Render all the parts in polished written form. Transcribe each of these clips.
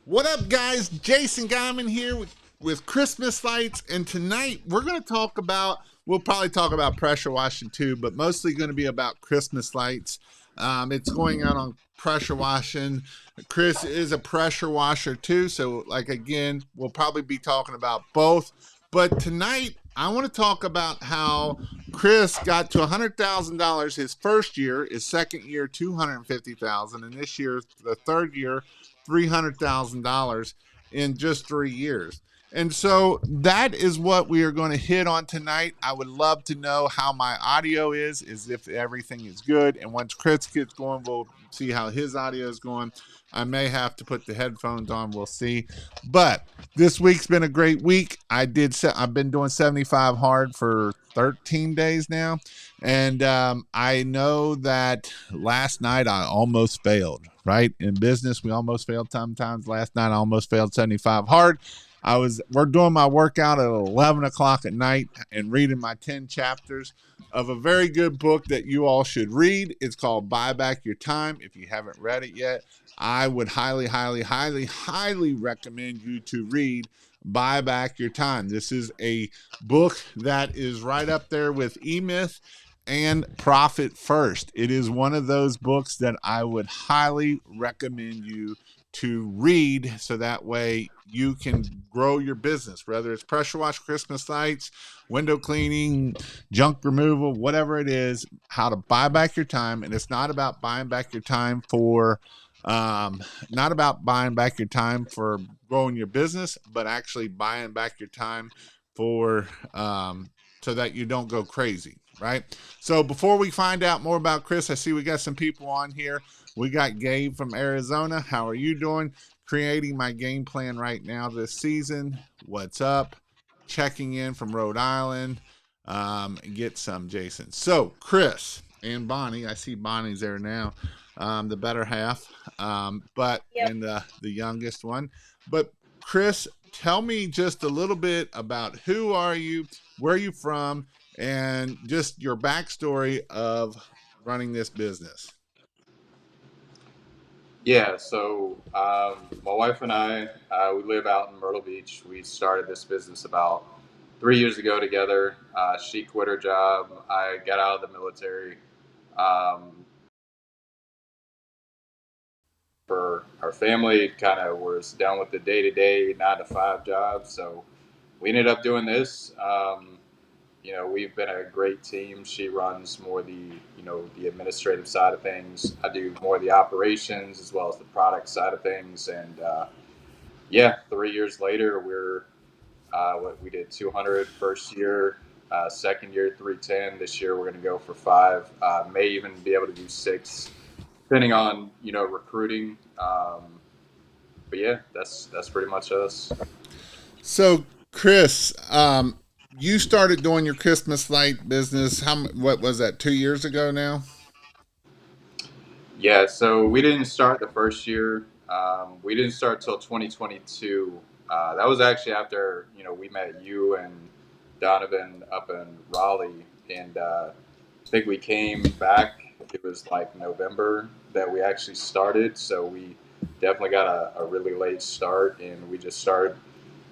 What up, guys? Jason Guyman here with Christmas lights, and tonight we're going to talk about. We'll probably talk about pressure washing too, but mostly going to be about Christmas lights. It's going out on pressure washing. Chris is a pressure washer too, so like again, we'll probably be talking about both. But tonight, I want to talk about how Chris got to $100,000 his first year, his second year $250,000, and this year the third year $300,000 in just 3 years. And so that is what we are going to hit on tonight. I would love to know how my audio is if everything is good. And once Chris gets going, we'll see how his audio is going. I may have to put the headphones on. We'll see. But this week's been a great week. I've been doing 75 hard for 13 days now. And I know that last night I almost failed, right? In business, we almost failed sometimes. Last night I almost failed 75 hard. We're doing my workout at 11 o'clock at night and reading my 10 chapters of a very good book that you all should read. It's called Buy Back Your Time. If you haven't read it yet, I would highly, highly, highly, highly recommend you to read Buy Back Your Time. This is a book that is right up there with E-Myth and Profit First. It is one of those books that I would highly recommend you to read so that way you can grow your business, whether it's pressure wash, Christmas lights, window cleaning, junk removal, whatever it is, how to buy back your time. And it's not about buying back your time for not about buying back your time for growing your business, but actually buying back your time for so that you don't go crazy, right? So before we find out more about Chris, I see we got some people on here. We got Gabe from Arizona. How are you doing? Creating my game plan right now this season. What's up? Checking in from Rhode Island. Get some, Jason. So Chris and Bonnie, I see Bonnie's there now. The better half, but Yep. and the youngest one. But Chris, tell me just a little bit about who are you, where are you from, and just your backstory of running this business. Yeah, so my wife and I, we live out in Myrtle Beach. We started this business about 3 years ago together. She quit her job. I got out of the military. Um, for our family, kind of was done with the day to day 9 to 5 job. So we ended up doing this. We've been a great team. She runs more the administrative side of things. I do more of the operations as well as the product side of things. And yeah, 3 years later, we're what we did 200 first year, second year 310. This year we're going to go for five. May even be able to do six, depending on recruiting. But yeah, that's pretty much us. So, Chris, you started doing your Christmas light business. What was that? 2 years ago now. Yeah, so we didn't start the first year. We didn't start till 2022. That was actually after we met you and Donovan up in Raleigh, and I think we came back. It was like November that we actually started, so we definitely got a really late start, and we just started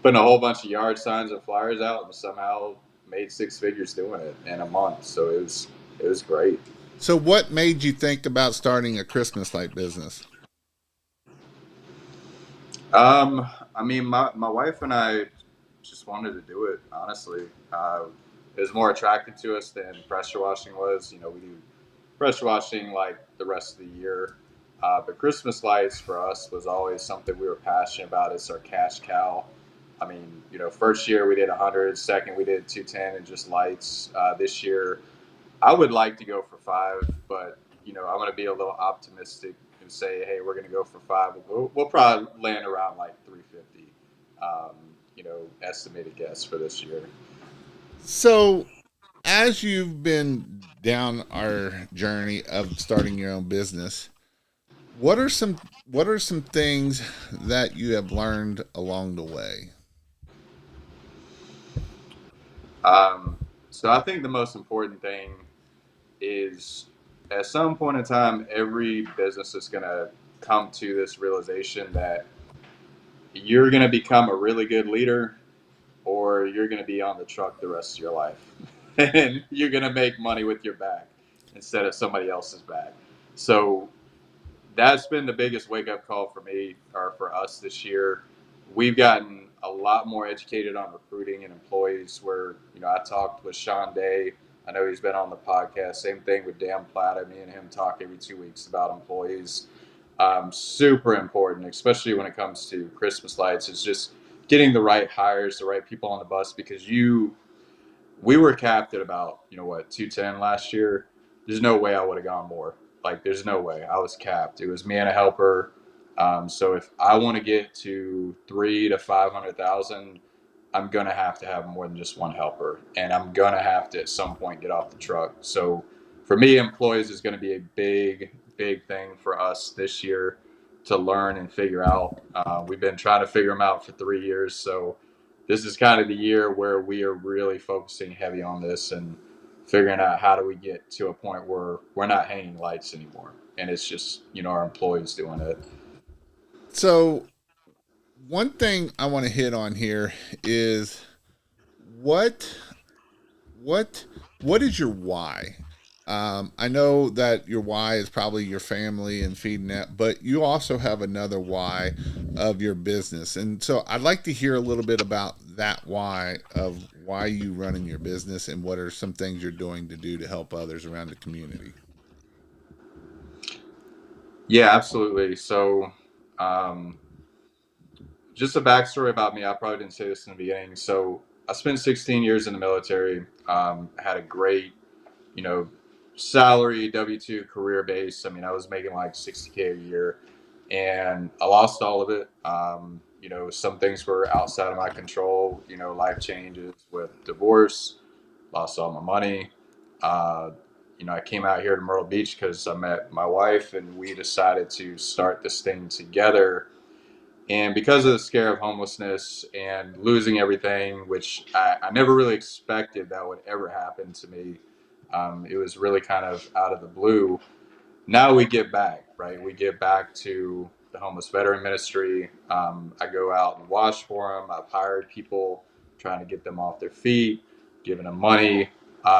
putting a whole bunch of yard signs and flyers out, and somehow made six figures doing it in a month. So it was great. So, what made you think about starting a Christmas light business? I mean, my wife and I just wanted to do it, honestly. It was more attractive to us than pressure washing was. We do pressure washing like the rest of the year. But Christmas lights for us was always something we were passionate about. It's our cash cow. I mean, first year we did 100, second we did 210 and just lights. This year I would like to go for five, but I'm going to be a little optimistic and say, hey, we're going to go for five. We'll probably land around like 350. Estimated guess for this year. So, as you've been down our journey of starting your own business, what are some things that you have learned along the way? Um, so I think the most important thing is at some point in time, every business is going to come to this realization that you're going to become a really good leader, or you're going to be on the truck the rest of your life. And you're going to make money with your back instead of somebody else's back. So that's been the biggest wake up call for me, or for us this year. We've gotten a lot more educated on recruiting and employees. Where, I talked with Sean Day. I know he's been on the podcast. Same thing with Dan Plata. Me and him talk every 2 weeks about employees. Super important, especially when it comes to Christmas lights. Is just getting the right hires, the right people on the bus, because we were capped at about, 210 last year. There's no way I would have gone more. Like, there's no way. I was capped. It was me and a helper. So if I want to get to 3 to 500,000, I'm gonna have to have more than just one helper, and I'm gonna have to at some point get off the truck. So for me, employees is going to be a big, big thing for us this year to learn and figure out. We've been trying to figure them out for 3 years, so this is kind of the year where we are really focusing heavy on this and figuring out how do we get to a point where we're not hanging lights anymore, and it's just, our employees doing it. So, one thing I want to hit on here is what what what is your why? I know that your why is probably your family and feeding that, but you also have another why of your business, and so I'd like to hear a little bit about that why of why you running your business and what are some things you're doing to do to help others around the community. Yeah, absolutely. So, um, just a backstory about me. I probably didn't say this in the beginning. So, I spent 16 years in the military. Had a great, you know, salary, W-2 career base. I mean, I was making like 60K a year, and I lost all of it. Some things were outside of my control. Life changes with divorce, lost all my money. Uh, I came out here to Myrtle Beach because I met my wife, and we decided to start this thing together. And because of the scare of homelessness and losing everything, which I never really expected that would ever happen to me, it was really kind of out of the blue. Now we give back, right? We give back to the homeless veteran ministry. I go out and wash for them. I've hired people, trying to get them off their feet, giving them money.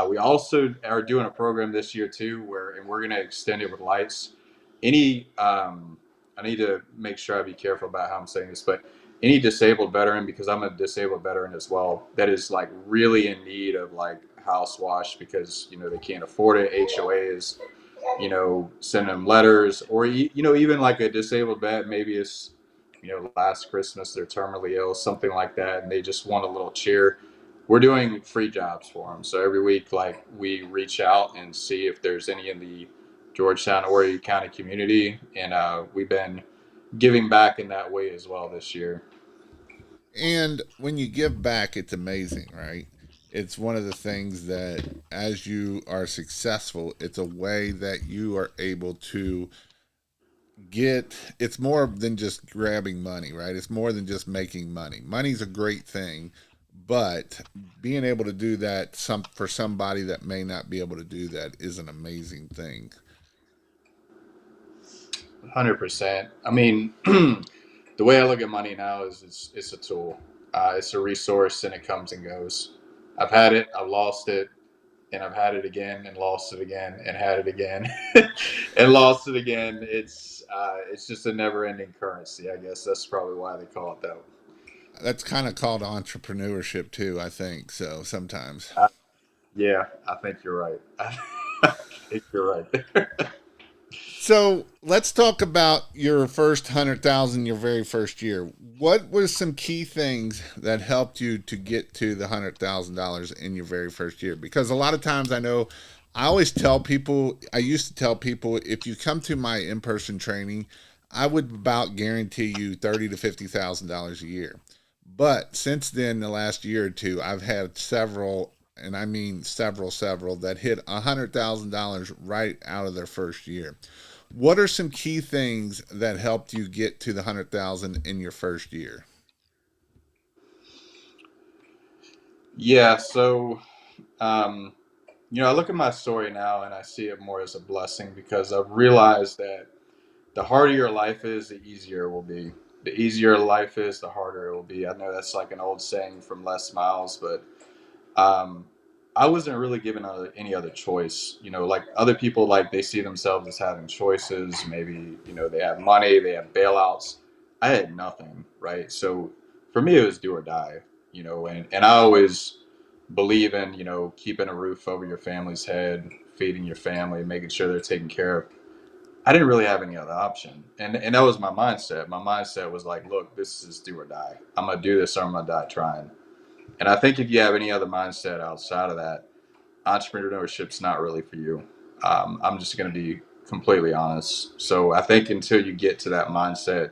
We also are doing a program this year too, and we're going to extend it with lights. Any, I need to make sure I be careful about how I'm saying this, but any disabled veteran, because I'm a disabled veteran as well, that is like really in need of like house wash because they can't afford it. HOA is sending them letters, or even like a disabled vet. Maybe it's last Christmas they're terminally ill, something like that, and they just want a little cheer. We're doing free jobs for them. So every week, like, we reach out and see if there's any in the Georgetown or Horry County community, and we've been giving back in that way as well this year. And when you give back, it's amazing, right? It's one of the things that, as you are successful, it's a way that you are able to get. It's more than just grabbing money, right? It's more than just making money. Money's a great thing, but being able to do that for somebody that may not be able to do that is an amazing thing. 100%. I mean, the way I look at money now is it's a tool. It's a resource, and it comes and goes. I've had it, I've lost it, and I've had it again, and lost it again, and had it again, and lost it again. It's just a never-ending currency. I guess that's probably why they call it that. That's kind of called entrepreneurship too, I think. So sometimes. Yeah, I think you're right. I think you're right there. So let's talk about your first 100,000, your very first year. What were some key things that helped you to get to the $100,000 in your very first year? Because a lot of times I know I always tell people, I used to tell people, if you come to my in person training, I would about guarantee you $30,000 to $50,000 a year. But since then, the last year or two, I've had several, and I mean several that hit $100,000 right out of their first year. What are some key things that helped you get to the 100,000 in your first year? Yeah, so um, I look at my story now and I see it more as a blessing because I've realized that the harder your life is, the easier it will be. The easier life is, the harder it will be. I know that's like an old saying from Les Miles, but um, I wasn't really given any other choice. You know, like other people, like they see themselves as having choices. Maybe they have money, they have bailouts. I had nothing, right? So for me, it was do or die. And I always believe in keeping a roof over your family's head, feeding your family, making sure they're taken care of. I didn't really have any other option, and that was my mindset. My mindset was like, look, this is do or die. I'm gonna do this, or I'm gonna die trying. And I think if you have any other mindset outside of that, entrepreneurship's not really for you. I'm just going to be completely honest. So I think until you get to that mindset,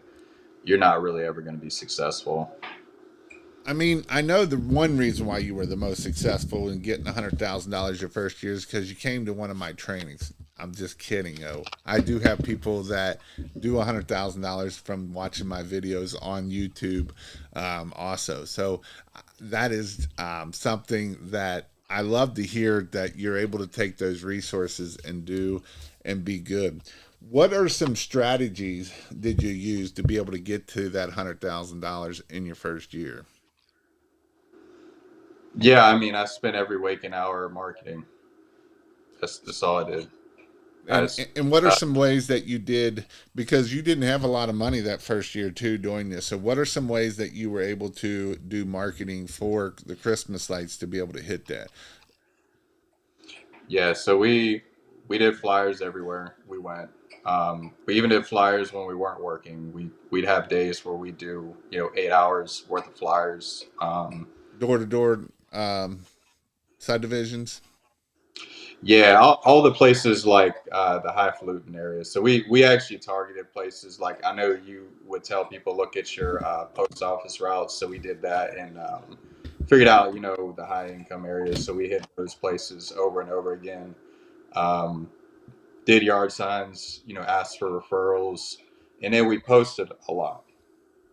you're not really ever going to be successful. I mean, I know the one reason why you were the most successful in getting $100,000 your first year is because you came to one of my trainings. I'm just kidding, though. I do have people that do $100,000 from watching my videos on YouTube, also. So that is something that I love to hear that you're able to take those resources and do and be good. What are some strategies did you use to be able to get to that $100,000 in your first year? Yeah, I mean, I spent every waking hour marketing. That's all I did. And As and what are uh, some ways that you did, because you didn't have a lot of money that first year too doing this? So what are some ways that you were able to do marketing for the Christmas lights to be able to hit that? yeah, so we did flyers everywhere we went. We even did flyers when we weren't working. We'd have days where we do 8 hours worth of flyers. Door to door subdivisions. Yeah, all the places like the highfalutin areas. So we actually targeted places like I know you would tell people look at your post office routes. So we did that and figured out the high income areas. So we hit those places over and over again. Um, did yard signs, asked for referrals, and then we posted a lot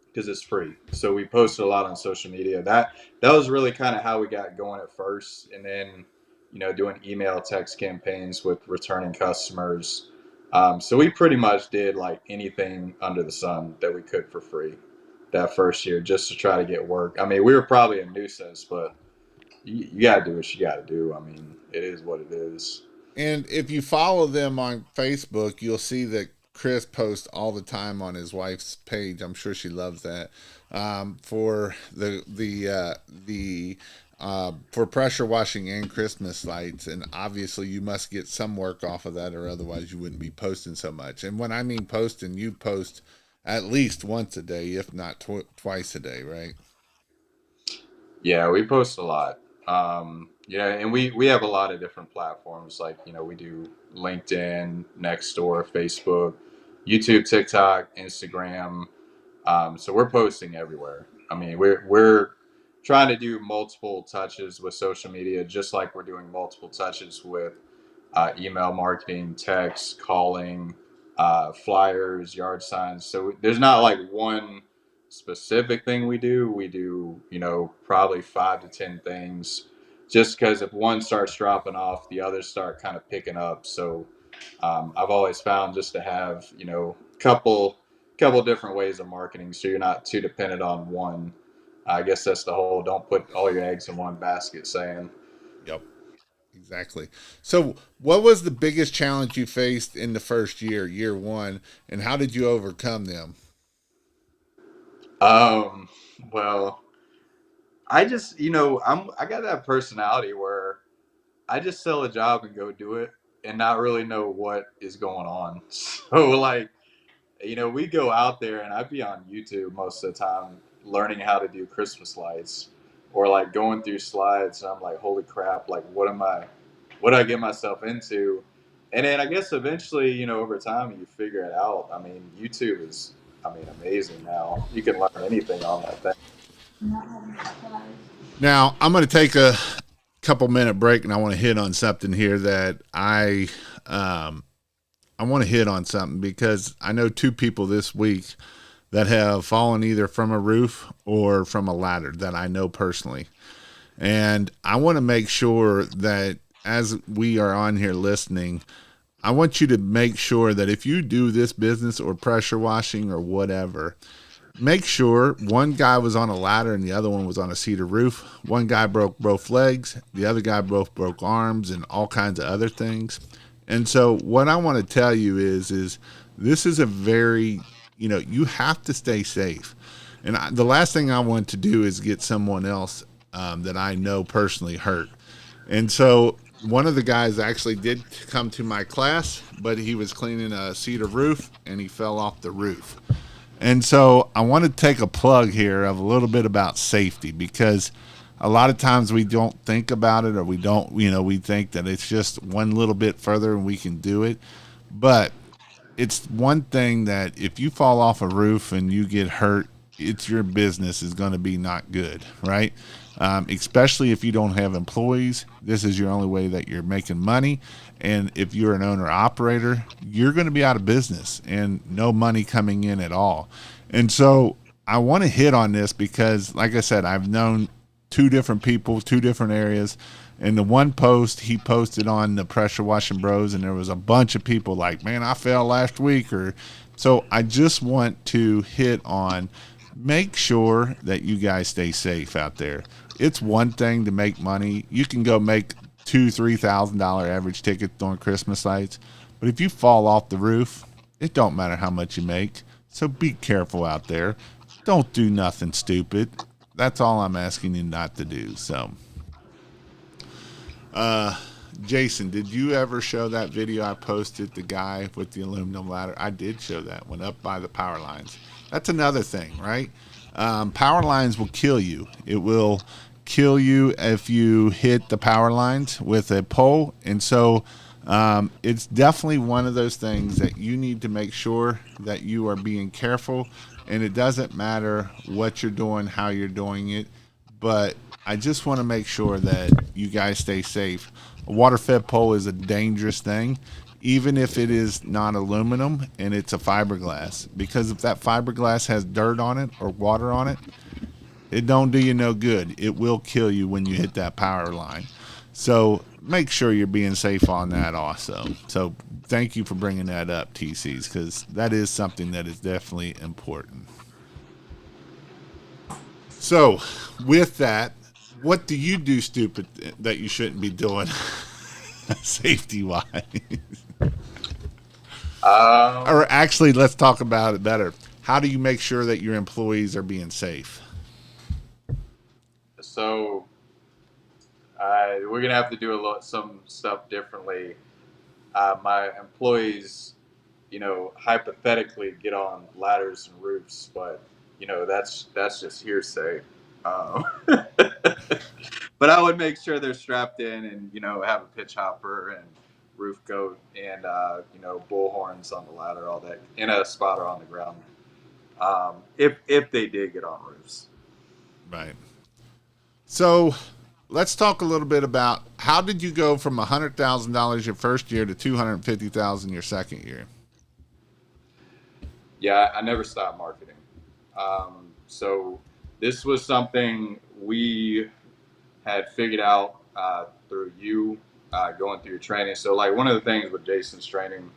because it's free. So we posted a lot on social media. That was really kind of how we got going at first, and then doing email text campaigns with returning customers. So we pretty much did like anything under the sun that we could for free that first year just to try to get work. I mean, we were probably a nuisance, but you got to do what you got to do. I mean, it is what it is. And if you follow them on Facebook, you'll see that Chris posts all the time on his wife's page. I'm sure she loves that. For for pressure washing and Christmas lights, and obviously you must get some work off of that, or otherwise you wouldn't be posting so much. And when I mean posting, you post at least once a day, if not twice a day, right? Yeah, we post a lot. Yeah, and we have a lot of different platforms. Like we do LinkedIn, Nextdoor, Facebook, YouTube, TikTok, Instagram. So we're posting everywhere. I mean, we're trying to do multiple touches with social media, just like we're doing multiple touches with email marketing, text, calling, flyers, yard signs. So there's not like one specific thing we do. We do, probably 5 to 10 things just because if one starts dropping off, the others start kind of picking up. So I've always found just to have, couple different ways of marketing so you're not too dependent on one. I guess that's the whole don't put all your eggs in one basket saying. Yep. Exactly. So, what was the biggest challenge you faced in the first year, year one, and how did you overcome them? Um, well, I just, I got that personality where I just sell a job and go do it and not really know what is going on. So like, we go out there and I'd be on YouTube most of the time learning how to do Christmas lights or like going through slides and I'm like, holy crap, like what do I get myself into? And then I guess eventually, over time you figure it out. I mean, YouTube is, I mean, amazing now. You can learn anything on that thing. Now, I'm going to take a couple minute break, and I want to hit on something here that um, I want to hit on something because I know two people this week that have fallen either from a roof or from a ladder that I know personally. And I want to make sure that as we are on here listening, I want you to make sure that if you do this business or pressure washing or whatever, make sure one guy was on a ladder and the other one was on a cedar roof. One guy broke both legs, the other guy both broke arms and all kinds of other things. And so what I want to tell you is this is a very, you have to stay safe. And the last thing I want to do is get someone else that I know personally hurt. And so one of the guys actually did come to my class, but he was cleaning a cedar roof and he fell off the roof. And so I want to take a plug here of a little bit about safety because a lot of times we don't think about it or we don't, we think that it's just one little bit further and we can do it. But it's one thing that if you fall off a roof and you get hurt, it's your business is going to be not good, right? Especially if you don't have employees. This is your only way that you're making money. And if you're an owner operator, you're going to be out of business and no money coming in at all. And so I want to hit on this because, like I said, I've known two different people, two different areas. And the one post he posted on the Pressure Washing Bros, and there was a bunch of people like, man, I fell last week. Or so I just want to hit on make sure that you guys stay safe out there. It's one thing to make money. You can go make $2,000-$3,000 average ticket on Christmas lights, but if you fall off the roof, it don't matter how much you make. So be careful out there. Don't do nothing stupid. That's all I'm asking you not to do. So, Jason, did you ever show that video I posted, the guy with the aluminum ladder? I did show that one up by the power lines. That's another thing, right? Power lines will kill you. It will kill you if you hit the power lines with a pole. And so it's definitely one of those things that you need to make sure that you are being careful. And it doesn't matter what you're doing, how you're doing it. But I just want to make sure that you guys stay safe. A water fed pole is a dangerous thing, even if it is not aluminum and it's a fiberglass. Because if that fiberglass has dirt on it or water on it, it don't do you no good. It will kill you when you hit that power line. So make sure you're being safe on that also. So thank you for bringing that up, TCs, because that is something that is definitely important. So with that, what do you do stupid that you shouldn't be doing safety wise? Or actually, let's talk about it better. How do you make sure that your employees are being safe? So we're gonna have to do some stuff differently. My employees, hypothetically get on ladders and roofs, but that's just hearsay. Um, but I would make sure they're strapped in and have a pitch hopper and roof goat and bull horns on the ladder, all that in a spotter on the ground. If they did get on roofs. Right. So let's talk a little bit about how did you go from $100,000 your first year to $250,000 your second year? Yeah, I never stopped marketing. So this was something we had figured out through you going through your training. So like one of the things with Jason's training,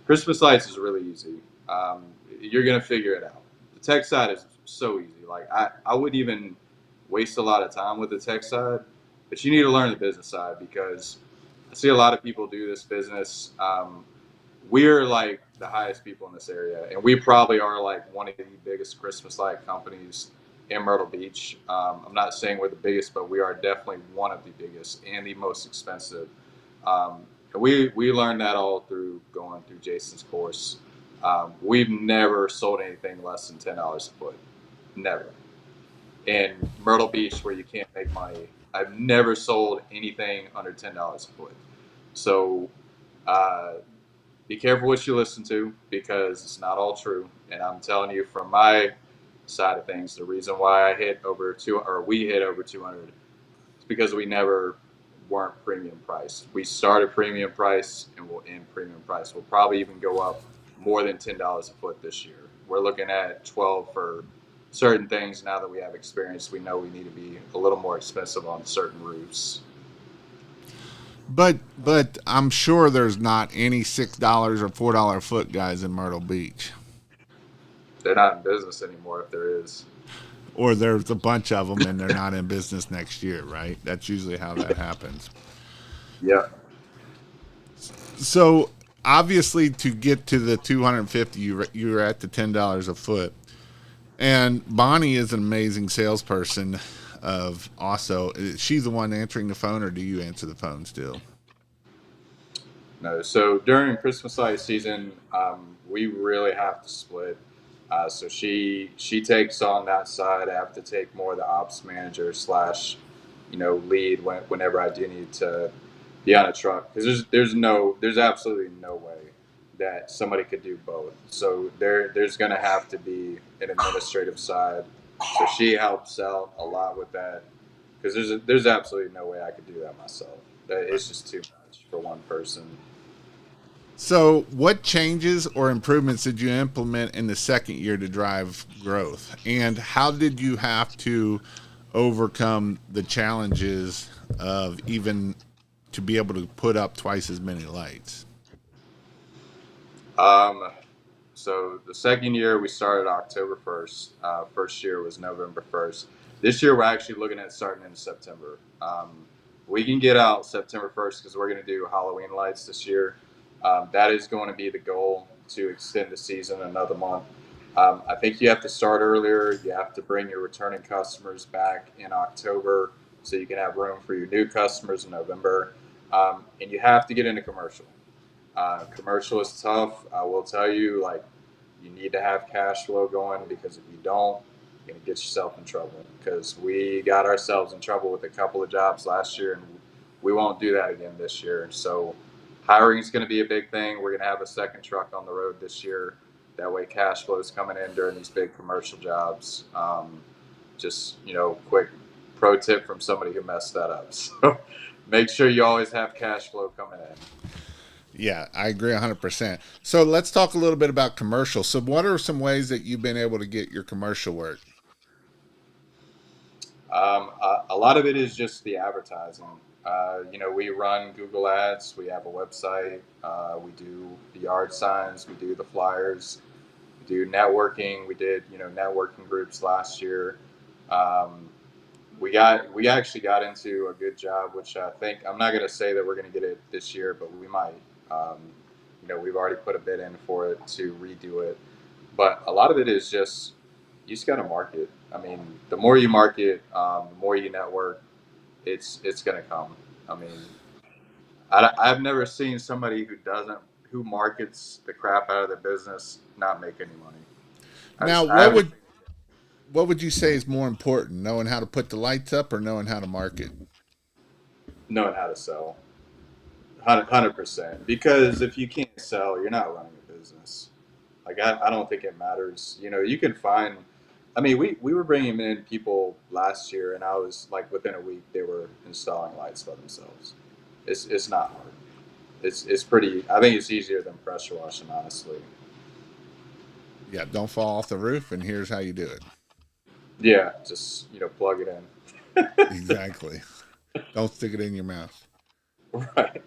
Christmas lights is really easy. You're gonna figure it out. The tech side is so easy. Like I wouldn't even waste a lot of time with the tech side, but you need to learn the business side because I see a lot of people do this business. We're like the highest people in this area, and we probably are like one of the biggest Christmas light companies in Myrtle Beach. I'm not saying we're the biggest, but we are definitely one of the biggest and the most expensive. And we learned that all through going through Jason's course. We've never sold anything less than $10 a foot, never. In Myrtle Beach, where you can't make money, I've never sold anything under $10 a foot. So. Be careful what you listen to because it's not all true. And I'm telling you from my side of things, the reason why we hit over 200 is because we never weren't premium priced. We started premium price and we'll end premium price. We'll probably even go up more than $10 a foot this year. We're looking at 12 for certain things. Now that we have experience, we know we need to be a little more expensive on certain roofs. But I'm sure there's not any $6 or $4 foot guys in Myrtle Beach, They're not in business anymore if there is. or there's a bunch of them and they're not in business next year, right? That's usually how that happens. Yeah. So obviously, to get to the 250, you're at the $10 a foot. And Bonnie is an amazing salesperson. Of also, she's the one answering the phone, or do you answer the phone still? No. So during Christmas light season, we really have to split. So she takes on that side. I have to take more of the ops manager slash, lead whenever I do need to be on a truck because there's absolutely no way that somebody could do both. So there's going to have to be an administrative side. So she helps out a lot with that because there's absolutely no way I could do that myself. It's just too much for one person. So, what changes or improvements did you implement in the second year to drive growth? And how did you have to overcome the challenges of even to be able to put up twice as many lights? Um, so the second year we started October 1st. First year was November 1st. This year we're actually looking at starting in September. We can get out September 1st because we're going to do Halloween lights this year. That is going to be the goal to extend the season another month. I think you have to start earlier. You have to bring your returning customers back in October so you can have room for your new customers in November. And you have to get into commercial. Commercial is tough. I will tell you, like, you need to have cash flow going because if you don't, you're going to get yourself in trouble. Because we got ourselves in trouble with a couple of jobs last year, and we won't do that again this year. So, hiring is going to be a big thing. We're going to have a second truck on the road this year. That way, cash flow is coming in during these big commercial jobs. Just, quick pro tip from somebody who messed that up. So, make sure you always have cash flow coming in. Yeah, I agree 100%. So, let's talk a little bit about commercial. So, what are some ways that you've been able to get your commercial work? A lot of it is just the advertising. We run Google Ads. We have a website. We do the yard signs. We do the flyers. We do networking. We did, networking groups last year. Um, we actually got into a good job, which I think I'm not going to say that we're going to get it this year, but we might. Um, we've already put a bid in for it to redo it. But a lot of it is just you just got to market. I mean, the more you market, the more you network, it's going to come. I mean, I've never seen somebody who markets the crap out of their business not make any money. Now, I haven't what would you say is more important, knowing how to put the lights up or knowing how to market? known how to sell 100%. Because if you can't sell, you're not running a business. Like I don't think it matters. You can find. I mean, we were bringing in people last year, and I was like, within a week, they were installing lights by themselves. It's not hard. It's pretty. I think it's easier than pressure washing, honestly. Yeah, don't fall off the roof, and here's how you do it. Yeah, just plug it in. Exactly. Don't stick it in your mouth. Right.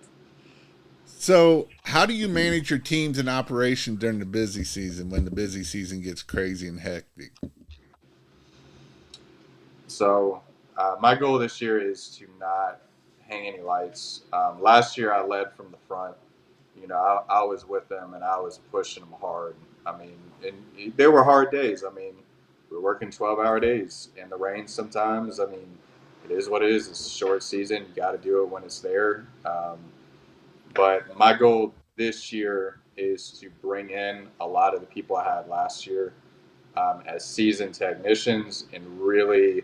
So, how do you manage your teams and operation during the busy season when the busy season gets crazy and hectic? So my goal this year is to not hang any lights. Last year I led from the front. I was with them and I was pushing them hard. I mean, and there were hard days. I mean, we were working 12-hour days in the rain sometimes. I mean, it is what it is. It's a short season. You got to do it when it's there. But my goal this year is to bring in a lot of the people I had last year as seasoned technicians and really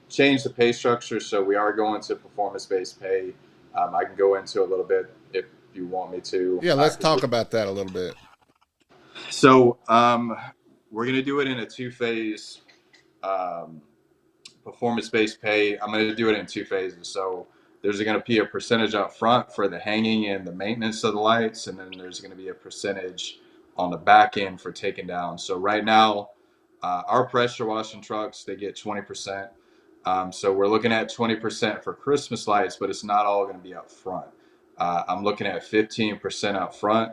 change the pay structure. So we are going to performance-based pay. I can go into a little bit if you want me to. Yeah, let's talk about that a little bit. So we're going to do it in a two-phase um, performance-based pay. I'm going to do it in two phases. So there's going to be a percentage up front for the hanging and the maintenance of the lights, and then there's going to be a percentage on the back end for taking down. So right now, our pressure washing trucks, they get 20%. So we're looking at 20% for Christmas lights, but it's not all going to be up front. I'm looking at 15% up front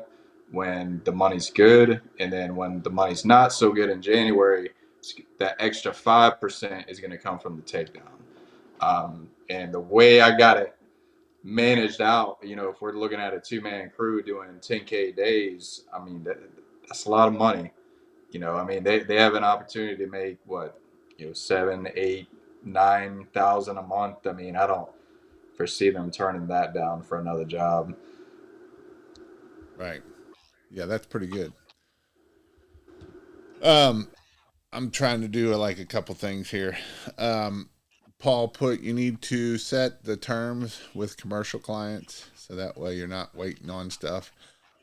when the money's good, and then when the money's not so good in January, that extra 5% is going to come from the takedown. And the way I got it managed out, if we're looking at a two-man crew doing 10K days, I mean that's a lot of money. I mean, they have an opportunity to make what, 7, 8, 9,000 a month. I mean, I don't foresee them turning that down for another job. Right. Yeah, that's pretty good. Um, I'm trying to do like a couple things here. Um, Paul put you need to set the terms with commercial clients so that way you're not waiting on stuff.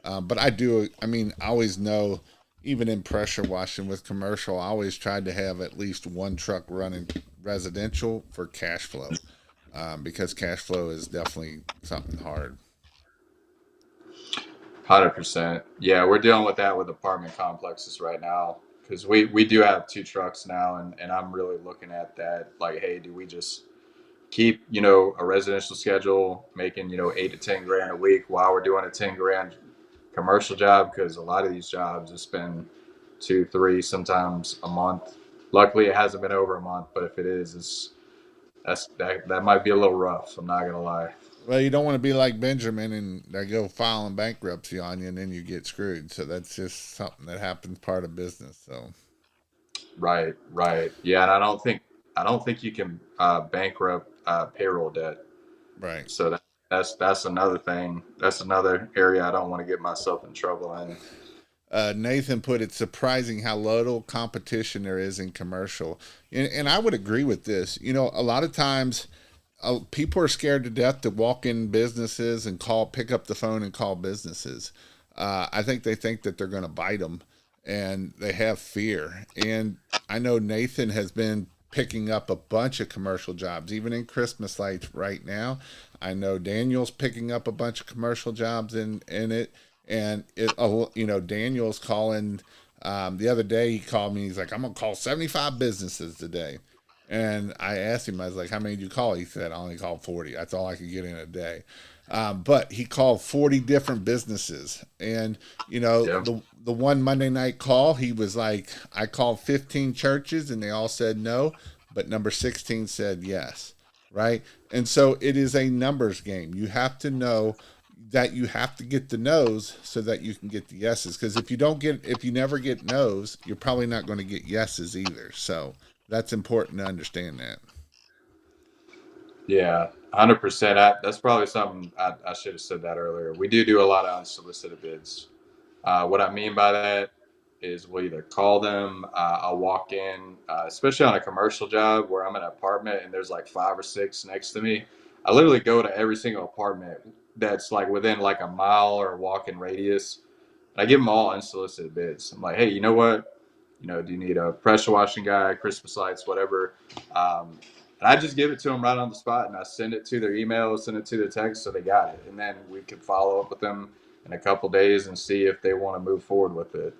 But I do, I mean, I always know, even in pressure washing with commercial, I always tried to have at least one truck running residential for cash flow, because cash flow is definitely something hard. 100%. Yeah, we're dealing with that with apartment complexes right now because we do have two trucks now, and I'm really looking at that like, hey, do we just keep a residential schedule making 8 to 10 grand a week while we're doing a 10 grand commercial job? Because a lot of these jobs it's been 2, 3, sometimes a month. Luckily, it hasn't been over a month, but if it is, that might be a little rough. I'm not gonna lie. Well, you don't want to be like Benjamin and they go filing bankruptcy on you and then you get screwed. So that's just something that happens part of business. So, Right, right. Yeah, and I don't think you can bankrupt payroll debt. right. So that's another thing. That's another area I don't want to get myself in trouble in. Nathan put it surprising how little competition there is in commercial. And I would agree with this. A lot of times people are scared to death to walk in businesses and pick up the phone and call businesses. I think they think that they're going to bite them and they have fear. And I know Nathan has been picking up a bunch of commercial jobs, even in Christmas lights right now. I know Daniel's picking up a bunch of commercial jobs in it. And Daniel's calling. The other day he called me. He's like, I'm gonna call 75 businesses today. And I asked him, I was like, how many did you call? He said, I only called 40. That's all I could get in a day. But he called 40 different businesses. And, Yeah, the one Monday night call, he was like, I called 15 churches and they all said no, but number 16 said yes. Right. And so it is a numbers game. You have to know that you have to get the no's so that you can get the yeses. Because if you never get no's, you're probably not going to get yeses either. So that's important to understand that. yeah, 100%. That's probably something I should have said that earlier. We do a lot of unsolicited bids. What I mean by that is we'll either call them, I'll walk in, especially on a commercial job where I'm in an apartment and there's like 5 or 6 next to me. I literally go to every single apartment that's like within like a mile or a walking radius. And I give them all unsolicited bids. I'm like, hey, you know what? Do you need a pressure washing guy, Christmas lights, whatever? And I just give it to them right on the spot, and I send it to their email, send it to their text, so they got it, and then we can follow up with them in a couple days and see if they want to move forward with it.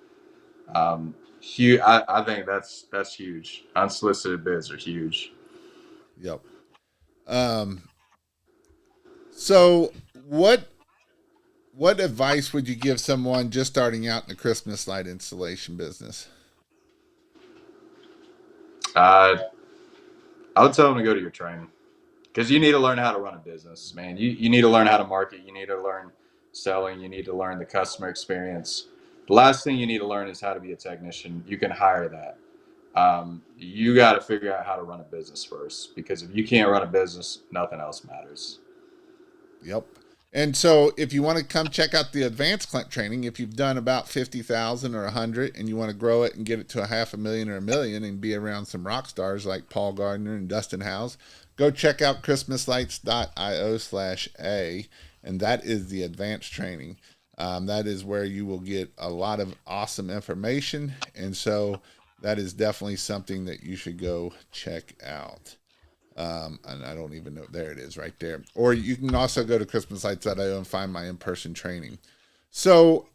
Huge. I think that's huge. Unsolicited bids are huge. Yep. Um, so what advice would you give someone just starting out in the Christmas light installation business? Uh, I would tell them to go to your training because you need to learn how to run a business, man. You need to learn how to market. You need to learn selling. You need to learn the customer experience. The last thing you need to learn is how to be a technician. You can hire that. You got to figure out how to run a business first because if you can't run a business, nothing else matters. Yep. And so if you want to come check out the advanced training, if you've done about 50,000 or 100 and you want to grow it and get it to a 500,000 or a million and be around some rock stars like Paul Gardner and Dustin Howes, go check out christmaslights.io/a, and that is the advanced training. That is where you will get a lot of awesome information. And so that is definitely something that you should go check out. And I don't even know. There it is right there. Or you can also go to christmaslights.io and find my in-person training. So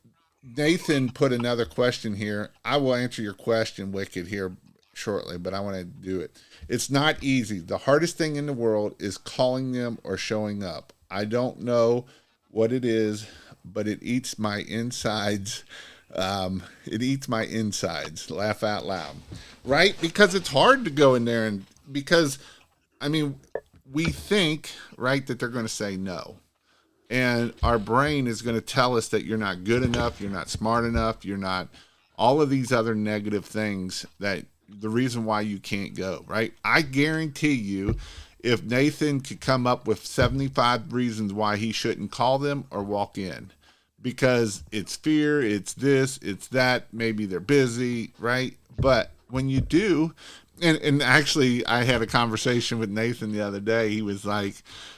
Nathan put another question here. I will answer your question, Wicked, here shortly, but I want to do it. It's not easy. The hardest thing in the world is calling them or showing up. I don't know what it is, but it eats my insides. It eats my insides. Laugh out loud, right? Because it's hard to go in there and because I mean, we think right that they're going to say no, and our brain is going to tell us that you're not good enough, you're not smart enough, you're not all of these other negative things that the reason why you can't go, right? I guarantee you if Nathan could come up with 75 reasons why he shouldn't call them or walk in because it's fear, it's this, it's that, maybe they're busy, right? But when you do, and actually I had a conversation with Nathan the other day. He was like,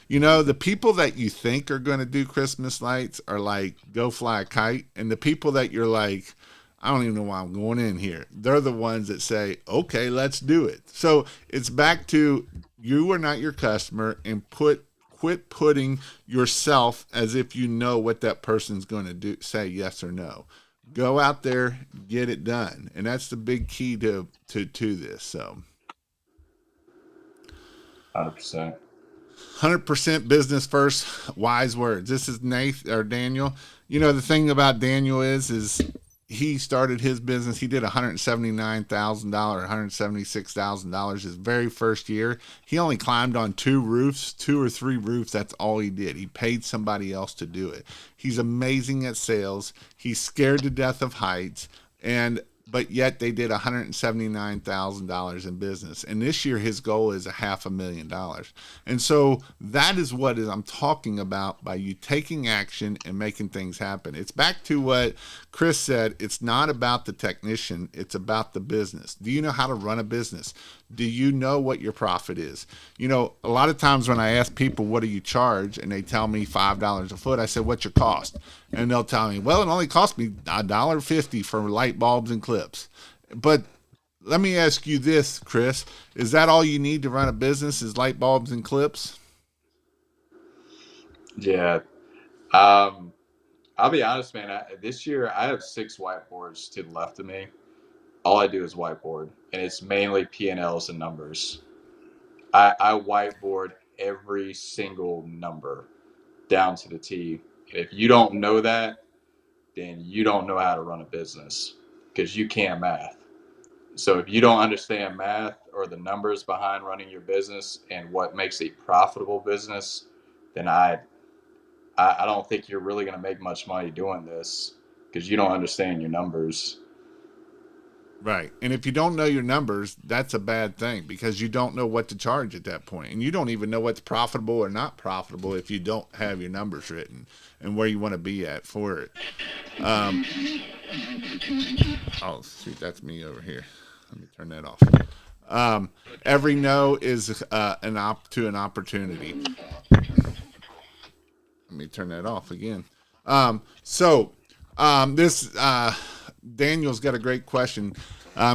the people that you think are going to do Christmas lights are like go fly a kite, and the people that you're like, I don't even know why I'm going in here, they're the ones that say, okay, let's do it. So it's back to you are not your customer, and quit putting yourself as if you know what that person's going to do, say yes or no. Go out there, get it done, and that's the big key to this. So 100%. 100% business first, wise words. This is Nathan or Daniel. The thing about Daniel is he started his business. He did $179,000, $176,000 his very first year. He only climbed on two or three roofs. That's all he did. He paid somebody else to do it. He's amazing at sales. He's scared to death of heights, but yet they did $179,000 in business. And this year his goal is $500,000. And so that is what I'm talking about by you taking action and making things happen. It's back to what Chris said. It's not about the technician. It's about the business. Do you know how to run a business? Do you know what your profit is? A lot of times when I ask people, what do you charge? And they tell me $5 a foot. I said, what's your cost? And they'll tell me, well, it only cost me $1.50 for light bulbs and clips. But let me ask you this, Chris. Is that all you need to run a business is light bulbs and clips? Yeah. Um, I'll be honest, man. This year I have 6 whiteboards to the left of me. All I do is whiteboard, and it's mainly P&Ls and numbers. I whiteboard every single number down to the T. And if you don't know that, then you don't know how to run a business because you can't math. So if you don't understand math or the numbers behind running your business and what makes a profitable business, then I don't think you're really going to make much money doing this because you don't understand your numbers. Right. And if you don't know your numbers, that's a bad thing because you don't know what to charge at that point. And you don't even know what's profitable or not profitable if you don't have your numbers written and where you want to be at for it. Oh, shoot, that's me over here. Let me turn that off. Every no is an opportunity. Let me turn that off again. This Daniel's got a great question.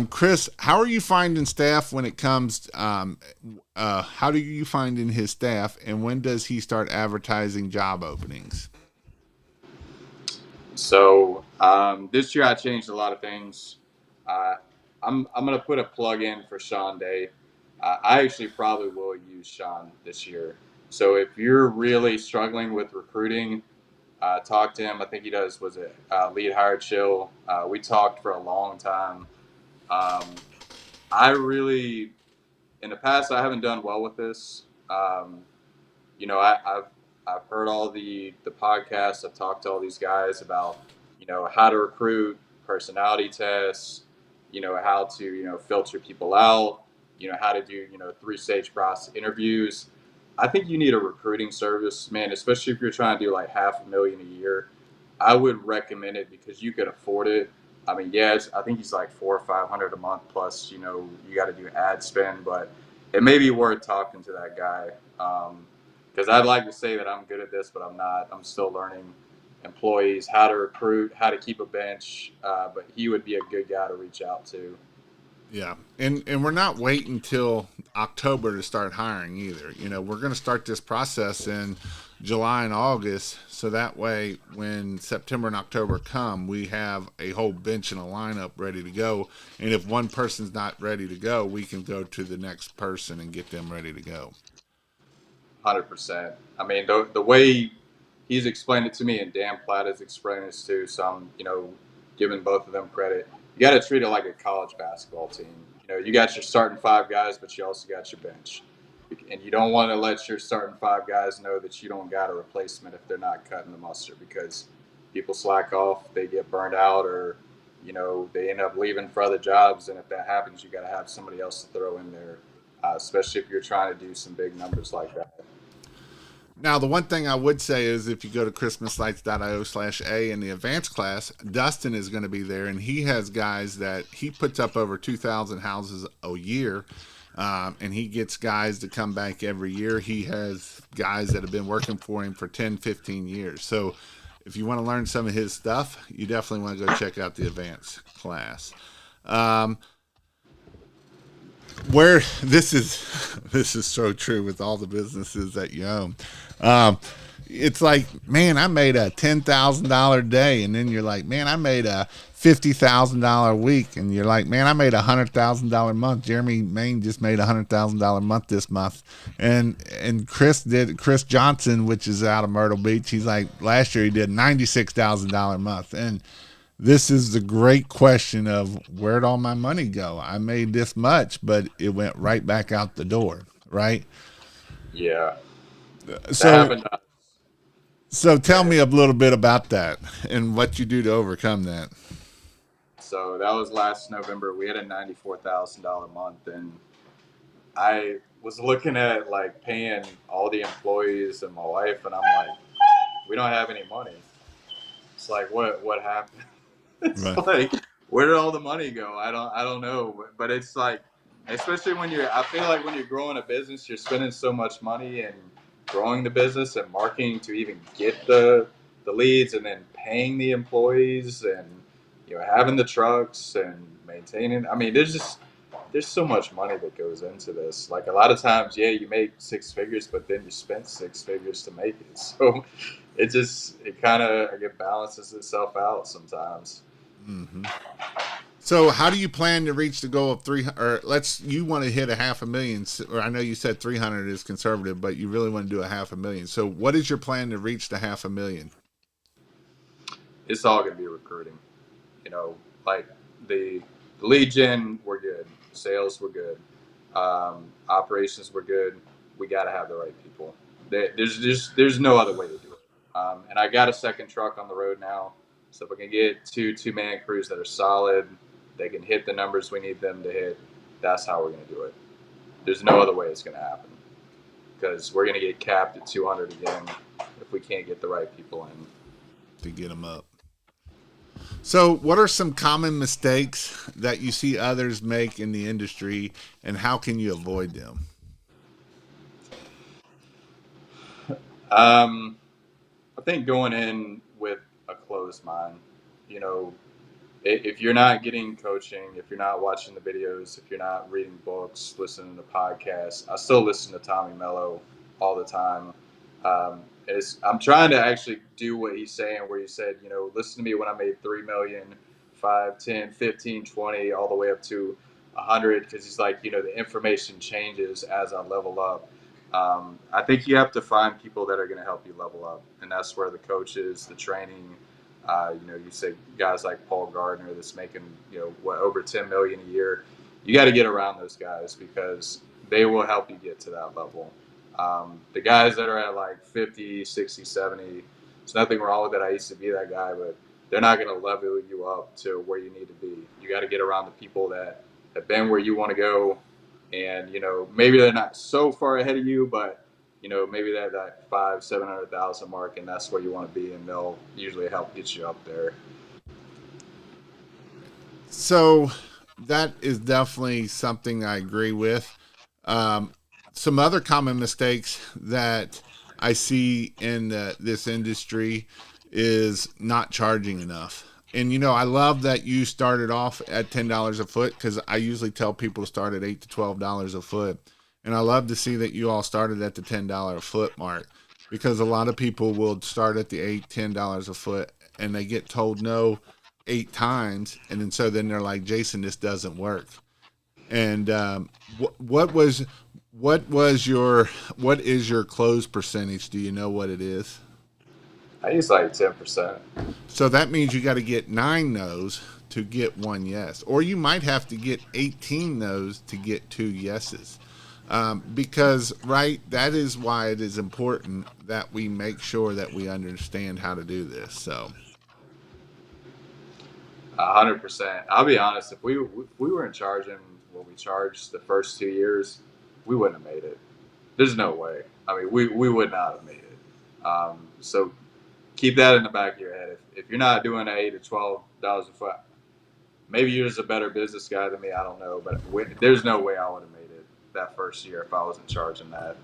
Chris, how are you finding staff when it comes? How do you find in his staff, and when does he start advertising job openings? So this year I changed a lot of things. Uh, I'm gonna put a plug in for Sean Day. I actually probably will use Sean this year. So if you're really struggling with recruiting, talk to him. I think he does. Was it Lead Hire Chill? We talked for a long time. Um, I really, in the past, I haven't done well with this. I've heard all the podcasts. I've talked to all these guys about how to recruit, personality tests, how to filter people out, how to do 3-stage process interviews. I think you need a recruiting service, man, especially if you're trying to do like $500,000 a year. I would recommend it because you could afford it. I mean, yes, I think he's like 400 or 500 a month plus. You got to do ad spend, but it may be worth talking to that guy. Because I'd like to say that I'm good at this, but I'm not. I'm still learning employees, how to recruit, how to keep a bench. But he would be a good guy to reach out to. Yeah, and we're not waiting till October to start hiring either. We're going to start this process in July and August, so that way when September and October come, we have a whole bench and a lineup ready to go. And if one person's not ready to go, we can go to the next person and get them ready to go. 100%. I mean, the way he's explained it to me, and Dan Platt has explained this too. So I'm, giving both of them credit. You got to treat it like a college basketball team. You got your starting five guys, but you also got your bench, and you don't want to let your starting five guys know that you don't got a replacement if they're not cutting the mustard, because people slack off, they get burned out, or they end up leaving for other jobs. And if that happens, you got to have somebody else to throw in there, especially if you're trying to do some big numbers like that. Now, the one thing I would say is if you go to christmaslights.io/A in the advanced class, Dustin is going to be there, and he has guys that he puts up over 2,000 houses a year, and he gets guys to come back every year. He has guys that have been working for him for 10, 15 years. So if you want to learn some of his stuff, you definitely want to go check out the advanced class. Where this is so true with all the businesses that you own. It's like, man, I made a $10,000 day, and then you're like, man, I made a $50,000 week, and you're like, man, I made $100,000 month. Jeremy Main just made $100,000 month this month, and Chris Johnson, which is out of Myrtle Beach. He's like, last year he did $96,000 month, and this is the great question of where'd all my money go? I made this much, but it went right back out the door, right? Yeah. So tell me a little bit about that and what you do to overcome that. So that was last November. We had a $94,000 month, and I was looking at like paying all the employees and my wife, and I'm like, we don't have any money. It's like, what happened? It's Right. like, where did all the money go? I don't know. But it's like, especially I feel like when you're growing a business, you're spending so much money and growing the business and marketing to even get the leads, and then paying the employees, and having the trucks and maintaining. I mean, there's so much money that goes into this. Like, a lot of times, yeah, you make six figures, but then you spent six figures to make it. So it kind of it balances itself out sometimes. Mm-hmm. So how do you plan to reach the goal of you want to hit a 500,000, or I know you said 300 is conservative, but you really want to do a 500,000. So what is your plan to reach the 500,000? It's all going to be recruiting. Like the lead gen, we're good. Sales, we're good. Operations, we're good. We got to have the right people. There's no other way to do it. And I got a second truck on the road now, so if we can get two-man crews that are solid, they can hit the numbers we need them to hit. That's how we're going to do it. There's no other way it's going to happen, because we're going to get capped at 200 again if we can't get the right people in to get them up. So what are some common mistakes that you see others make in the industry, and how can you avoid them? I think going in with a closed mind. If you're not getting coaching, if you're not watching the videos, if you're not reading books, listening to podcasts, I still listen to Tommy Mello all the time. I'm trying to actually do what he's saying, where he said, listen to me when I made 3 million, 5, 10, 15, 20, all the way up to 100, because he's like, the information changes as I level up. I think you have to find people that are going to help you level up, and that's where the coaches, the training, you say guys like Paul Gardner that's making over 10 million a year. You got to get around those guys, because they will help you get to that level. The guys that are at like 50, 60, 70, there's nothing wrong with it. I used to be that guy, but they're not going to level you up to where you need to be. You got to get around the people that have been where you want to go. And, maybe they're not so far ahead of you, but, maybe they're that 500,000-700,000 mark, and that's where you want to be. And they'll usually help get you up there. So that is definitely something I agree with. Some other common mistakes that I see in this industry is not charging enough. And, I love that you started off at $10 a foot, because I usually tell people to start at $8 to $12 a foot. And I love to see that you all started at the $10 a foot mark. because a lot of people will start at the $8, $10 a foot, and they get told no 8 times, and then they're like, Jason, this doesn't work. And what was your what is your close percentage? Do you know what it is? I use like 10%. So that means you got to get 9 no's to get 1 yes, or you might have to get 18 no's to get 2 yeses. Because, right, that is why it is important that we make sure that we understand how to do this. So, 100%. I'll be honest. If we weren't charging what we charged the first 2 years, we wouldn't have made it. There's no way. I mean, we would not have made it. So keep that in the back of your head. If you're not doing $8 to $12 a foot, maybe you're just a better business guy than me. I don't know, but there's no way I would have made it that first year if I wasn't charging that.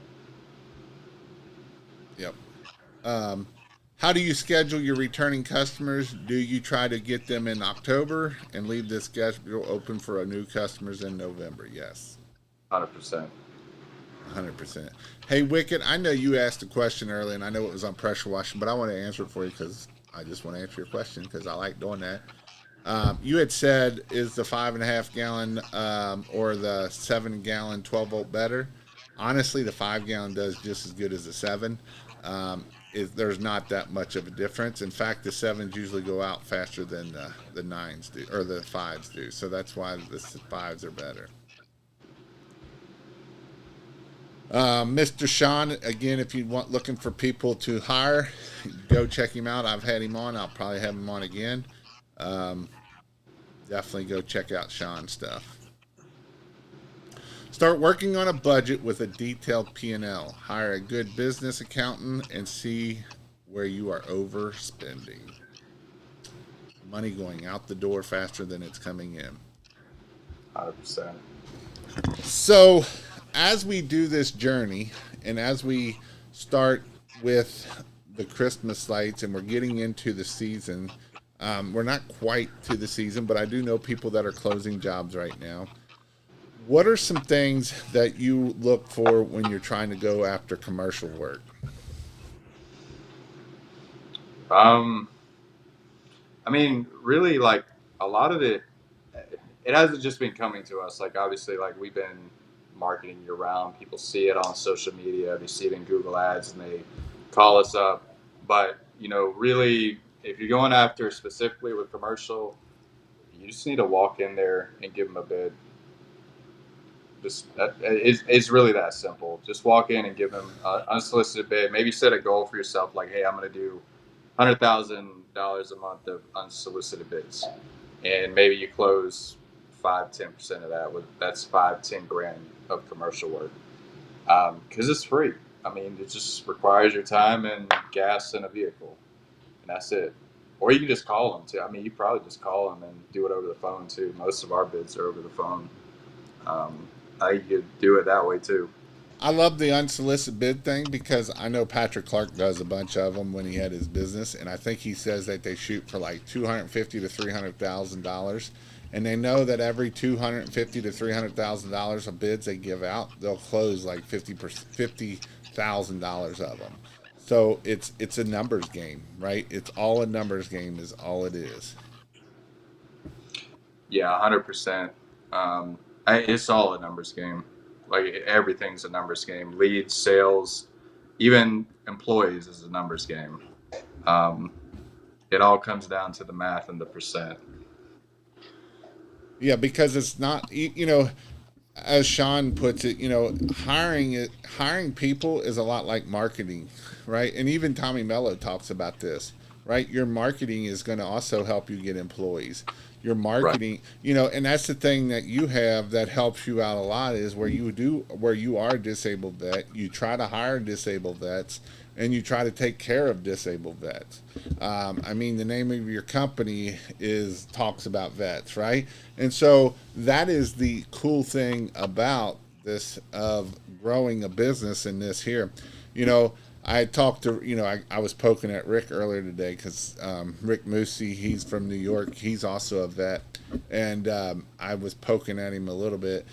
yep. Um, how do you schedule your returning customers? Do you try to get them in October and leave the schedule open for new customers in November? Yes. 100%. 100%. Hey, Wicked, I know you asked a question earlier, and I know it was on pressure washing, but I want to answer it for you because I just want to answer your question because I like doing that. You had said, is the 5.5 gallon or the 7 gallon 12 volt better? Honestly, the 5 gallon does just as good as the 7. There's not that much of a difference. In fact, the 7s usually go out faster than the 9s do, or the 5s do. So that's why the 5s are better. Mr. Sean, again, if you want looking for people to hire, go check him out. I've had him on. I'll probably have him on again. Um, Definitely go check out Sean's stuff. Start working on a budget with a detailed P&L. Hire a good business accountant and see where you are overspending. Money going out the door faster than it's coming in. 100%. So, as we do this journey and as we start with the Christmas lights and we're getting into the season, we're not quite to the season, but I do know people that are closing jobs right now. What are some things that you look for when you're trying to go after commercial work? Um, I mean, really, like a lot of it hasn't just been coming to us. Like obviously, like we've been marketing year round. People see it on social media, they see it in Google Ads, and they call us up. But really, if you're going after specifically with commercial, you just need to walk in there and give them a bid. Just it's really that simple. Just walk in and give them an unsolicited bid. Maybe set a goal for yourself, like, hey, I'm going to do $100,000 a month of unsolicited bids, and maybe you close 5-10% of that. That's 5-10 grand of commercial work, because it's free. I mean, it just requires your time and gas and a vehicle, and that's it. Or you can just call them too. I mean, you probably just call them and do it over the phone too. Most of our bids are over the phone. I think you could do it that way too. I love the unsolicited bid thing because I know Patrick Clark does a bunch of them when he had his business, and I think he says that they shoot for like $250,000 to $300,000, and they know that every $250,000 to $300,000 of bids they give out, they'll close like $50,000 of them. So it's a numbers game, right? It's all a numbers game, is all it is. Yeah, 100%. It's all a numbers game. Like everything's a numbers game. Leads, sales, even employees is a numbers game. Um, it all comes down to the math and the percent. Yeah, because it's not as Sean puts it, hiring people is a lot like marketing, right? And even Tommy Mello talks about this, right? Your marketing is going to also help you get employees. Your Right. marketing, and that's the thing that you have that helps you out a lot is where you are a disabled vet, you try to hire disabled vets and you try to take care of disabled vets. I mean, the name of your company is talks about vets, right? And so that is the cool thing about this of growing a business in this here. You know, I talked to, I was poking at Rick earlier today because Rick Moosey, he's from New York. He's also a vet. And I was poking at him a little bit.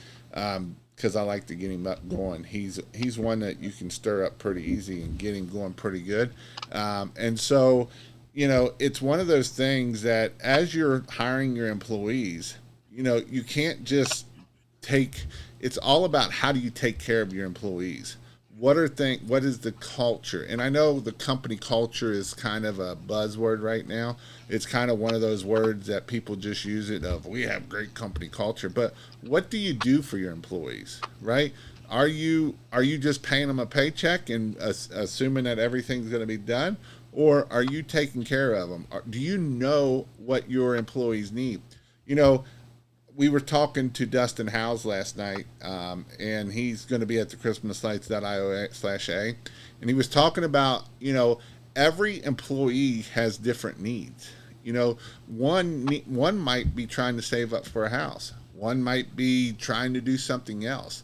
because I like to get him up going. He's one that you can stir up pretty easy and get him going pretty good. And so, it's one of those things that as you're hiring your employees, you can't just take. It's all about how do you take care of your employees. What is the culture? And I know the company culture is kind of a buzzword right now. It's kind of one of those words that people just use it of we have great company culture, but what do you do for your employees, right? Are you just paying them a paycheck and assuming that everything's going to be done, or are you taking care of them? Do you know what your employees need? You know, we were talking to Dustin Howes last night, and he's going to be at the ChristmasLights.io/a, and he was talking about every employee has different needs. One might be trying to save up for a house. One might be trying to do something else.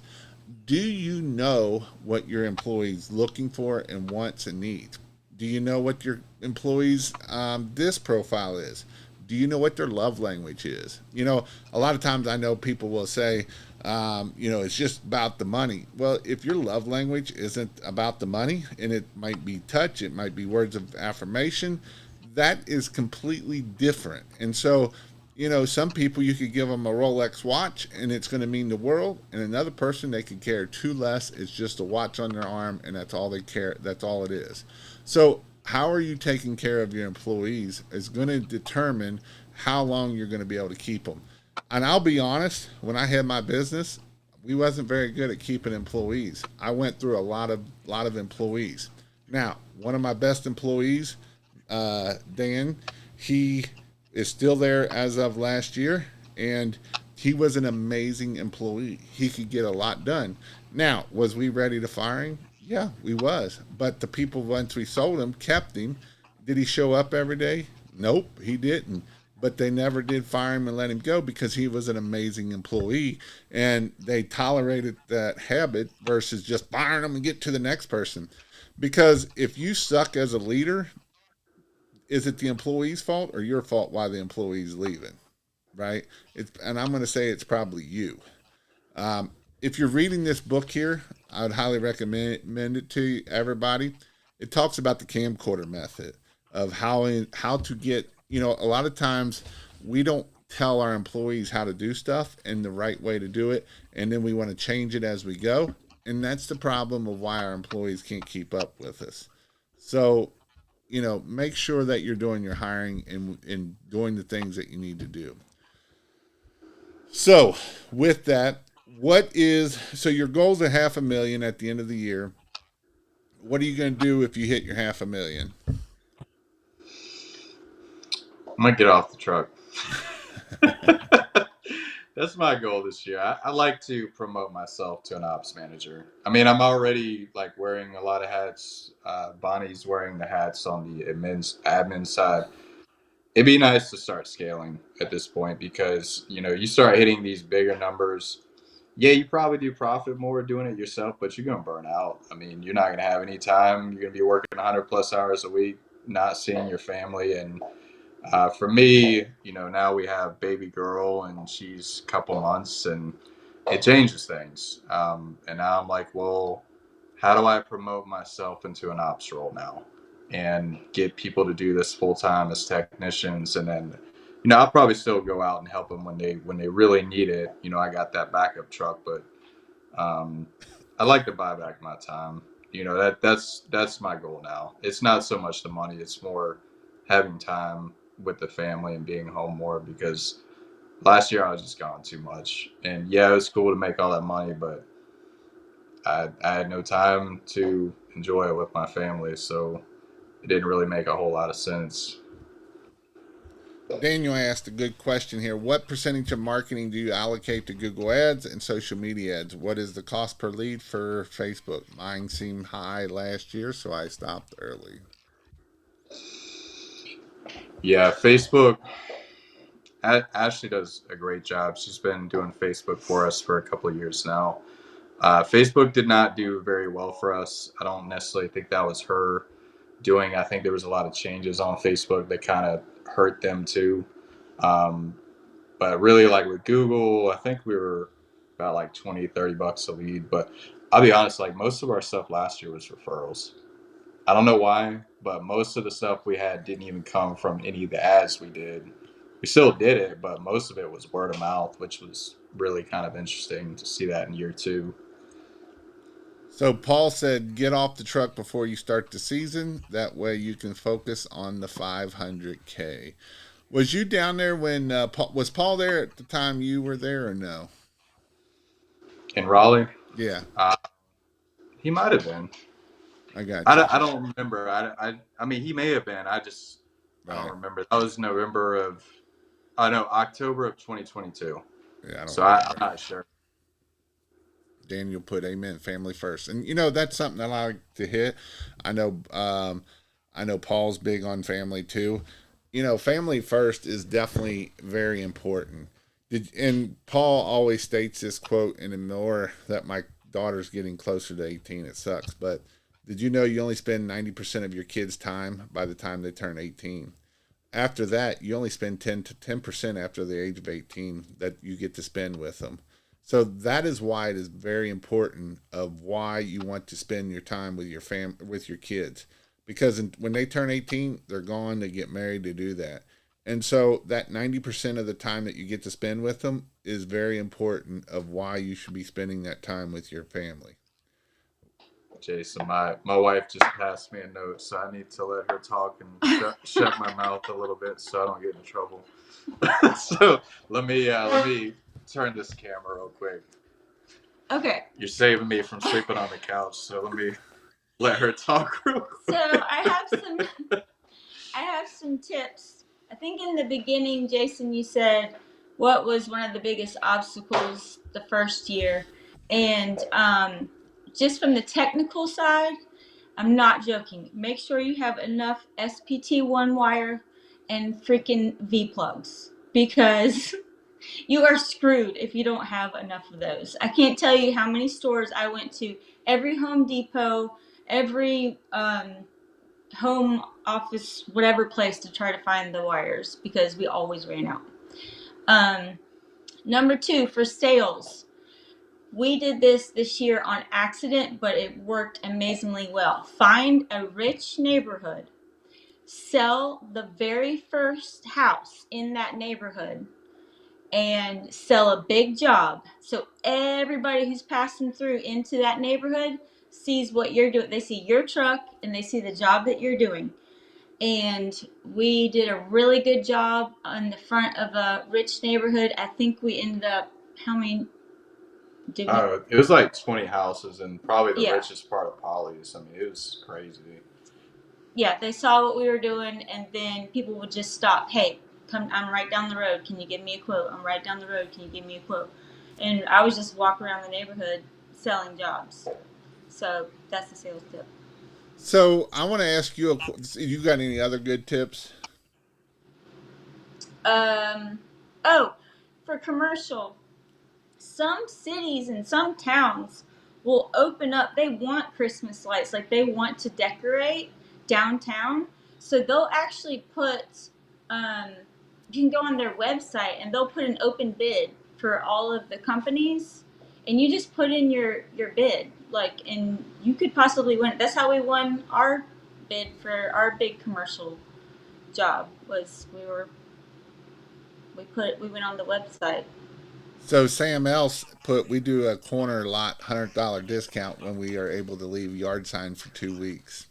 Do you know what your employees looking for and wants and needs? Do you know what your employees this profile is? Do you know what their love language is? A lot of times I know people will say, it's just about the money. Well, if your love language isn't about the money, and it might be touch, it might be words of affirmation, that is completely different. And so, some people you could give them a Rolex watch and it's going to mean the world, and another person they could care two less. It's just a watch on their arm, and that's all they care. That's all it is. So, how are you taking care of your employees is going to determine how long you're going to be able to keep them. And I'll be honest, when I had my business, we wasn't very good at keeping employees. I went through a lot of employees. Now, one of my best employees, Dan, he is still there as of last year, and he was an amazing employee. He could get a lot done. Now, was we ready to fire him? Yeah, we was. But the people once we sold him kept him. Did he show up every day? Nope, he didn't. But they never did fire him and let him go because he was an amazing employee, and they tolerated that habit versus just firing him and get to the next person. Because if you suck as a leader, is it the employee's fault or your fault why the employee's leaving? Right? And I'm going to say it's probably you. If you're reading this book here, I would highly recommend it to everybody. It talks about the camcorder method of how to get. A lot of times we don't tell our employees how to do stuff and the right way to do it, and then we want to change it as we go, and that's the problem of why our employees can't keep up with us. So, make sure that you're doing your hiring and doing the things that you need to do. So, with that, so your goal's a half a million at the end of the year. What are you going to do if you hit your half a million? I'm gonna get off the truck. That's my goal this year. I like to promote myself to an ops manager. I mean, I'm already like wearing a lot of hats. Bonnie's wearing the hats on the admin side. It'd be nice to start scaling at this point because you start hitting these bigger numbers. Yeah, you probably do profit more doing it yourself, but you're gonna burn out. I mean, you're not gonna have any time. You're gonna be working 100 plus hours a week, not seeing your family, and for me, now we have baby girl and she's a couple months and it changes things. And now I'm like, well, how do I promote myself into an ops role now and get people to do this full time as technicians? And then, I'll probably still go out and help them when they really need it. I got that backup truck, but um, I like to buy back my time. That's my goal now. It's not so much the money; it's more having time with the family and being home more. Because last year I was just gone too much, and yeah, it was cool to make all that money, but I had no time to enjoy it with my family, so it didn't really make a whole lot of sense. Daniel asked a good question here. What percentage of marketing do you allocate to Google Ads and social media ads? What is the cost per lead for Facebook? Mine seemed high last year, so I stopped early. Yeah, Facebook. Ashley does a great job. She's been doing Facebook for us for a couple of years now. Facebook did not do very well for us. I don't necessarily think that was her doing. I think there was a lot of changes on Facebook that kind of hurt them too. Um, but really, like with Google, I think we were about like 20, $30 a lead. But I'll be honest, like most of our stuff last year was referrals. I don't know why, but most of the stuff we had didn't even come from any of the ads we did. We still did it, but most of it was word of mouth, which was really kind of interesting to see that in year two. So Paul said, get off the truck before you start the season. That way you can focus on the 500K. Was you down there when was Paul there at the time you were there or no? In Raleigh, Yeah, uh, he might have been. I got you. I don't remember. I mean, he may have been. I don't Right. remember. That was November of, oh no, October of 2022. Yeah, I don't So I'm remember. not sure. Daniel put amen, family first. And you know, that's something that I like to hit. I know I know Paul's big on family too. You know, family first is definitely very important. And Paul always states this quote, and ignore that my daughter's getting closer to 18. It sucks. But did you know you only spend 90% of your kids' time by the time they turn 18? After that, you only spend 10% after the age of 18 that you get to spend with them. So that is why it is very important of why you want to spend your time with with your kids, because when they turn 18, they're gone. They get married to do that, and so that 90% of the time that you get to spend with them is very important of why you should be spending that time with your family. Jason, my wife just passed me a note, so I need to let her talk and shut my mouth a little bit so I don't get in trouble. So let me turn this camera real quick. Okay. You're saving me from sleeping on the couch, so let me let her talk real quick. So I have some tips. I think in the beginning, Jason, you said what was one of the biggest obstacles the first year, and just from the technical side, I'm not joking. Make sure you have enough SPT1 wire and freaking V plugs, because you are screwed if you don't have enough of those. I can't tell you how many stores I went to, every Home Depot, every home office, whatever place, to try to find the wires, because we always ran out. Number two, for sales. We did this year on accident, but it worked amazingly well. Find a rich neighborhood, sell the very first house in that neighborhood, and sell a big job. So everybody who's passing through into that neighborhood sees what you're doing. They see your truck and they see the job that you're doing. And we did a really good job on the front of a rich neighborhood. I think we ended up, how many did we? It was like 20 houses and probably the Yeah. richest part of Polly's. I mean, it was crazy. Yeah, they saw what we were doing, and then people would just stop. Hey, come! I'm right down the road. Can you give me a quote? I'm right down the road. Can you give me a quote? And I was just walking around the neighborhood selling jobs. So that's a sales tip. So I want to ask you, you got any other good tips? Um, oh, for commercial, some cities and some towns will open up. They want Christmas lights, like they want to decorate downtown. So they'll actually put, um, you can go on their website and they'll put an open bid for all of the companies, and you just put in your bid, like, and you could possibly win. That's how we won our bid for our big commercial job. Was we went on the website. So Sam else put, we do a corner lot $100 discount when we are able to leave yard sign for 2 weeks.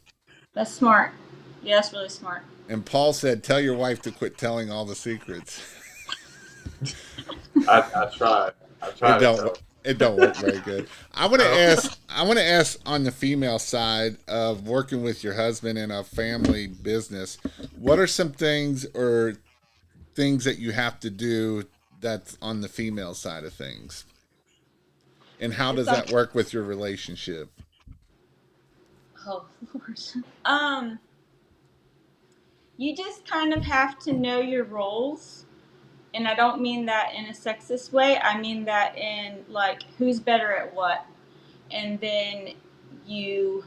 That's smart. Yeah, that's really smart. And Paul said, tell your wife to quit telling all the secrets. I tried. I It tried to don't tell. it don't work very good. I want to Oh. ask. I want to ask on the female side of working with your husband in a family business. What are some things or things that you have to do that's on the female side of things, and how It's does like, that work with your relationship? oh Lord. Um, you just kind of have to know your roles, and I don't mean that in a sexist way. I mean that in, like, who's better at what, and then you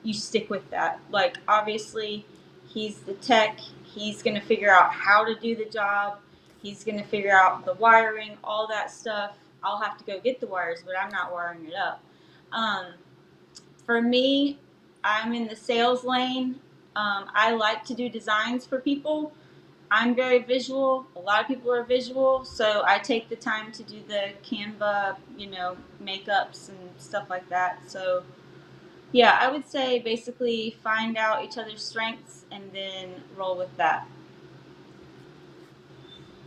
you stick with that. Like, obviously, he's the tech. He's gonna figure out how to do the job. He's gonna figure out the wiring, all that stuff. I'll have to go get the wires, but I'm not wiring it up. Um, for me, I'm in the sales lane. I like to do designs for people. I'm very visual. A lot of people are visual, so I take the time to do the Canva, makeups and stuff like that. So, yeah, I would say basically find out each other's strengths and then roll with that.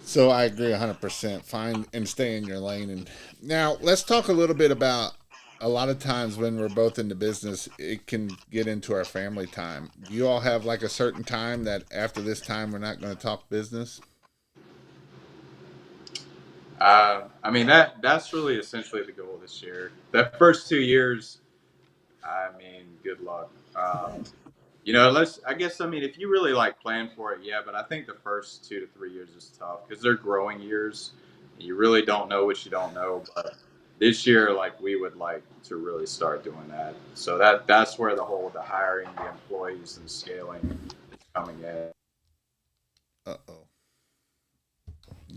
So I agree 100%. Find and stay in your lane. And now let's talk a little bit about a lot of times when we're both in the business, it can get into our family time. Do you all have like a certain time that after this time we're not going to talk business? I mean that's really essentially the goal this year. The first 2 years, I mean, good luck. Unless I guess I mean if you really like plan for it, yeah. But I think the first 2 to 3 years is tough because they're growing years. You really don't know what you don't know. But this year, like we would like to really start doing that. So that's where the hiring the employees and scaling is coming in. Uh oh.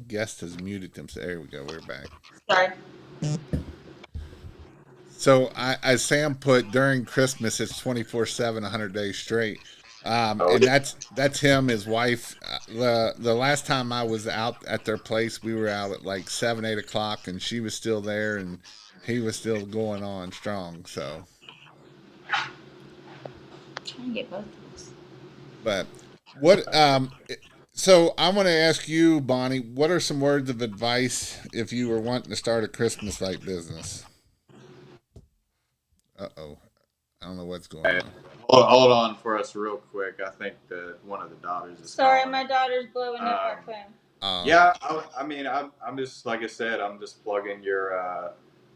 Guest has muted them. So there we go. We're back. Sorry. So as Sam put, during Christmas, it's 24/7, 100 days straight. Oh And that's him, his wife. The last time I was out at their place, we were out at like 7, 8 o'clock, and she was still there, and he was still going on strong. So, Trying to get both of us. but what? So I want to ask you, Bonnie, what are some words of advice if you were wanting to start a Christmas light business? Uh oh, I don't know what's going yeah. on. Hold on for us real quick. I think that one of the daughters is Sorry, calling. my daughter's blowing up our Um, phone. Oh, Yeah, I mean, I'm just like I said, I'm just plugging your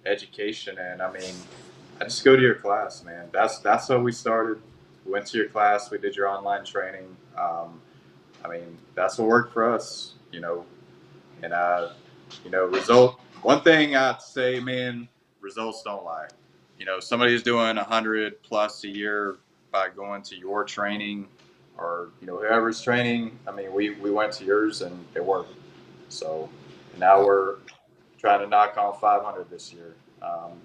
education in. I mean, I just go to your class, man. That's how we started. We went to your class. We did your online training. I mean, that's what worked for us, And result. One thing I'd say, man, results don't lie. Somebody who's doing 100 plus a year by going to your training, or whoever's training. I mean, we went to yours and it worked. So now uh, we're trying to knock on 500 this year.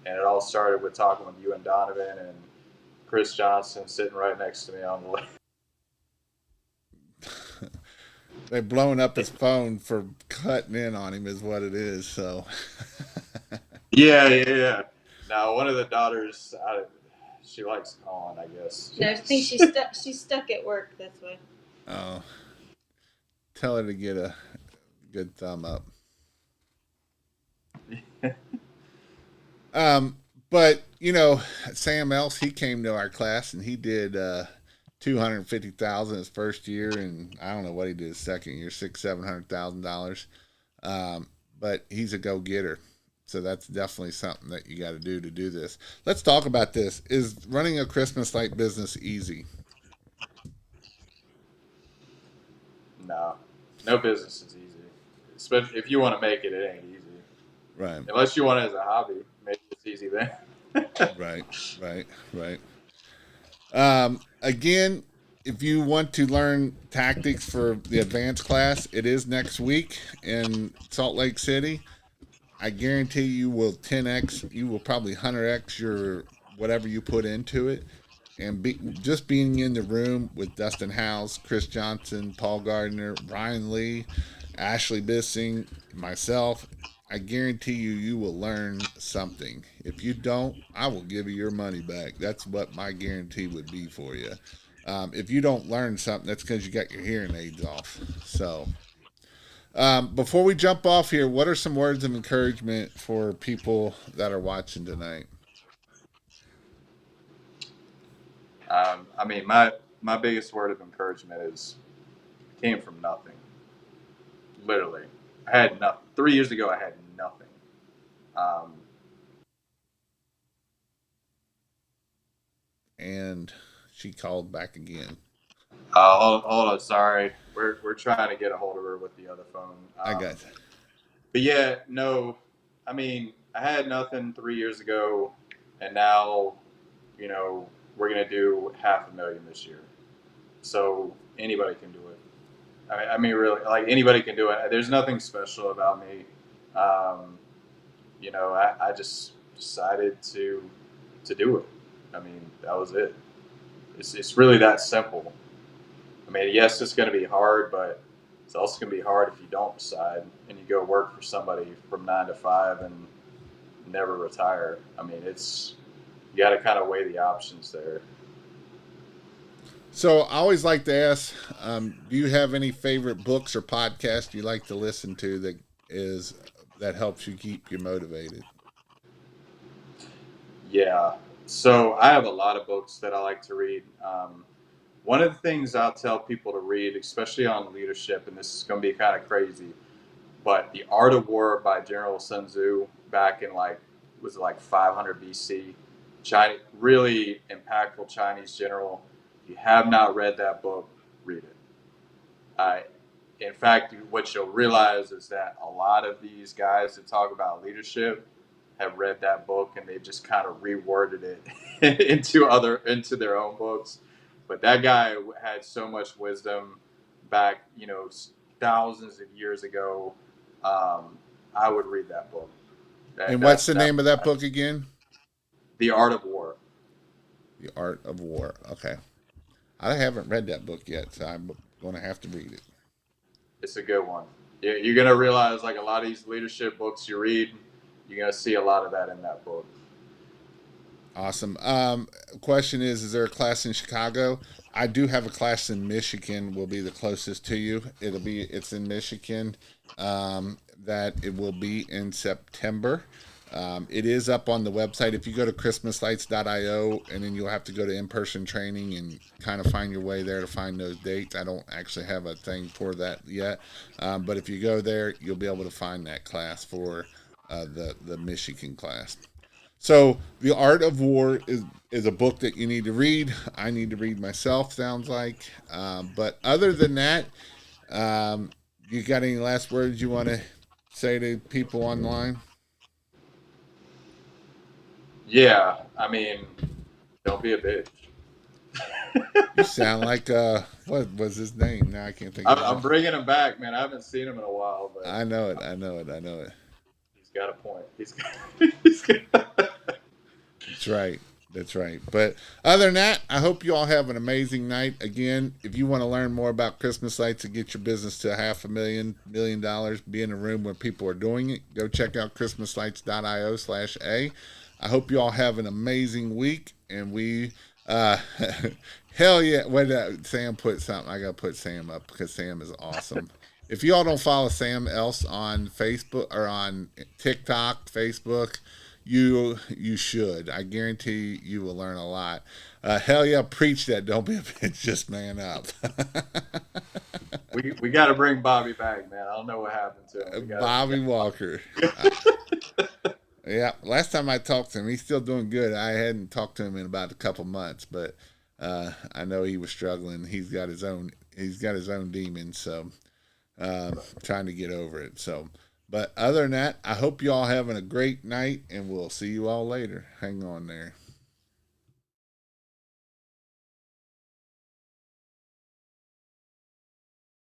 And it all started with talking with you and Donovan and Chris Johnson sitting right next to me on the list. they've blown up his phone for cutting in on him, is what it is. So, Yeah, yeah, yeah. Now, one of the daughters, she likes calling, I guess. No, I think she's stuck. She's stuck at work. That's why. oh, tell her to get a good thumb up. Um, but Sam else he came to our class and he did 250,000 his first year, and I don't know what he did his second year, 700,000 dollars. Um, but he's a go getter. So that's definitely something that you got to do this. Let's talk about this. Is running a Christmas light business easy? No, no business is easy. Especially if you want to make it, it ain't easy. Right, Unless you want it as a hobby, maybe it's easy then. right, right, right. Again, if you want to learn tactics for the advanced class, it is next week in Salt Lake City. I guarantee you will 10x, you will probably 100x your whatever you put into it. And just being in the room with Dustin House, Chris Johnson, Paul Gardner, Brian Lee, Ashley Bissing, myself, I guarantee you will learn something. If you don't, I will give you your money back. That's what my guarantee would be for you. If you don't learn something, that's because you got your hearing aids off. So, before we jump off here, what are some words of encouragement for people that are watching tonight? I mean, my biggest word of encouragement is came from nothing. Literally, I had nothing. 3 years ago, I had nothing. Um, And she called back again. hold on, sorry, we're trying to get a hold of her with the other phone. I got you. But yeah, no, I mean, I had nothing 3 years ago, and now, we're gonna do 500,000 this year. So anybody can do it. I mean, really, like anybody can do it. There's nothing special about me. Um, I just decided to do it. I mean, that was it. It's really that simple. I mean, yes, it's going to be hard, but it's also going to be hard if you don't decide and you go work for somebody from 9 to 5 and never retire. I mean, it's you got to kind of weigh the options there. So I always like to ask, do you have any favorite books or podcasts you like to listen to is that helps you keep you motivated? Yeah. So I have a lot of books that I like to read. One of the things I'll tell people to read, especially on leadership, and this is going to be kind of crazy, but The Art of War by General Sun Tzu back in was it like 500 BC? China, really impactful Chinese general. If you have not read that book, read it. I, in fact, what you'll realize is that a lot of these guys that talk about leadership have read that book and they've just kind of reworded it into their own books. But that guy had so much wisdom back, thousands of years ago. I would read that book. And what's That's the name of that book again? The Art of War. The Art of War. Okay. I haven't read that book yet, so I'm going to have to read it. It's a good one. You're gonna realize like a lot of these leadership books you read, you're gonna see a lot of that in that book. Awesome. Question is there a class in Chicago? I do have a class in Michigan. Will be the closest to you. It's in Michigan. That it will be in September. It is up on the website. If you go to christmaslights.io, and then you'll have to go to in-person training and kind of find your way there to find those dates. I don't actually have a thing for that yet, but if you go there, you'll be able to find that class for the Michigan class. So, The Art of War is a book that you need to read. I need to read myself, sounds like. But other than that, you got any last words you want to say to people online? Yeah, I mean, don't be a bitch. You sound like what was his name? Now I can't think of I'm it. bringing him back, man. I haven't seen him in a while, but I know it. I know it. I know it. he's got a point. He's got, That's right. That's right. But other than that, I hope you all have an amazing night. Again, if you want to learn more about Christmas lights and get your business to $500,000 be in a room where people are doing it, go check out christmaslights.io/a. I hope you all have an amazing week. And uh, hell yeah. When Sam put something, I got to put Sam up because Sam is awesome. If you all don't follow Sam else on Facebook or on TikTok, Facebook, you should. I guarantee you will learn a lot. Hell yeah, preach that. Don't be a bitch. Just man up. we got to bring Bobby back, man. I don't know what happened to him. Bobby Walker. Yeah, last time I talked to him, he's still doing good. I hadn't talked to him in about a couple months, but I know he was struggling. He's got his own demons, so trying to get over it. So, but other than that, I hope you all having a great night, and we'll see you all later. Hang on there.